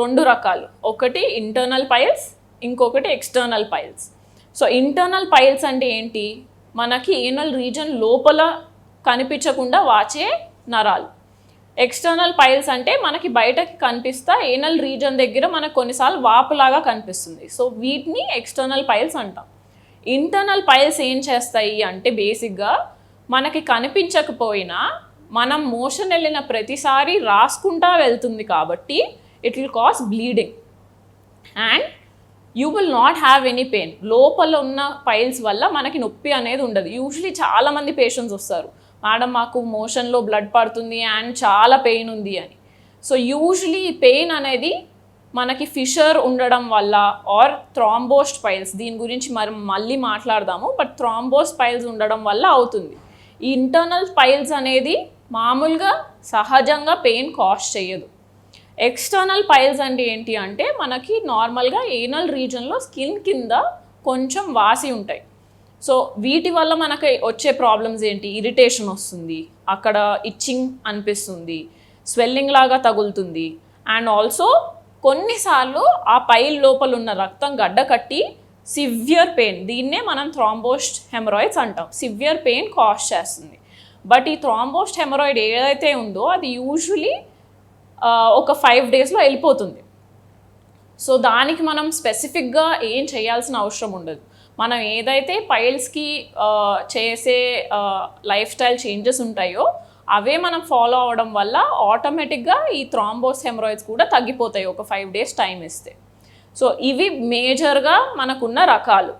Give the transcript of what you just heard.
రెండు రకాలు, ఒకటి ఇంటర్నల్ పైల్స్, ఇంకొకటి external piles. So internal piles అంటే ఏంటి, మనకి ఏనల్ రీజన్ లోపల కనిపించకుండా వాచే నరాలు. ఎక్స్టర్నల్ పైల్స్ అంటే మనకి బయటకి కనిపిస్తా ఏనల్ రీజన్ దగ్గర మనకు కొన్నిసార్లు వాపులాగా కనిపిస్తుంది. సో వీటిని ఎక్స్టర్నల్ పైల్స్ అంటాం. ఇంటర్నల్ పైల్స్ ఏం చేస్తాయి అంటే బేసిక్గా మనకి కనిపించకపోయినా మనం మోషన్ వెళ్ళిన ప్రతిసారి రాసుకుంటా వెళ్తుంది కాబట్టి it will cause bleeding and you will not have any pain. లోపల ఉన్న పైల్స్ వల్ల మనకి నొప్పి అనేది ఉండదు. యూజువలీ చాలామంది పేషెంట్స్ వస్తారు, మేడం మాకు మోషన్లో బ్లడ్ పడుతుంది అండ్ చాలా పెయిన్ ఉంది అని. సో యూజువలీ ఈ పెయిన్ అనేది మనకి ఫిషర్ ఉండడం వల్ల ఆర్ థ్రాంబోస్ట్ పైల్స్, దీని గురించి మళ్ళీ మాట్లాడదాము, బట్ థ్రాంబోస్ట్ పైల్స్ ఉండడం వల్ల అవుతుంది. ఈ ఇంటర్నల్ పైల్స్ అనేది మామూలుగా సహజంగా పెయిన్ కాజ్ చేయదు. ఎక్స్టర్నల్ పైల్స్ అంటే ఏంటి అంటే మనకి నార్మల్గా ఏనల్ రీజన్లో స్కిన్ కింద కొంచెం వాసి ఉంటాయి. సో వీటి వల్ల మనకి వచ్చే ప్రాబ్లమ్స్ ఏంటి, ఇరిటేషన్ వస్తుంది, అక్కడ ఇచ్చింగ్ అనిపిస్తుంది, స్వెల్లింగ్ లాగా తగులుతుంది అండ్ ఆల్సో కొన్నిసార్లు ఆ పైల్ లోపల ఉన్న రక్తం గడ్డ కట్టి సివియర్ పెయిన్, దీన్నే మనం థ్రాంబోస్ట్ హెమరాయిడ్స్ అంటాం, సివియర్ పెయిన్ కాజ్ చేస్తుంది. బట్ ఈ థ్రాంబోస్ట్ హెమరాయిడ్ ఏదైతే ఉందో అది యూజువలీ ఒక 5 daysలో వెళ్ళిపోతుంది. సో దానికి మనం స్పెసిఫిక్గా ఏం చేయాల్సిన అవసరం ఉండదు. మనం ఏదైతే పైల్స్కి చేసే లైఫ్ స్టైల్ చేంజెస్ ఉంటాయో అవే మనం ఫాలో అవడం వల్ల ఆటోమేటిక్గా ఈ థ్రాంబోస్ హెమరాయిడ్స్ కూడా తగ్గిపోతాయి ఒక 5 days టైం ఇస్తే. సో ఇవి మేజర్గా మనకున్న రకాలు.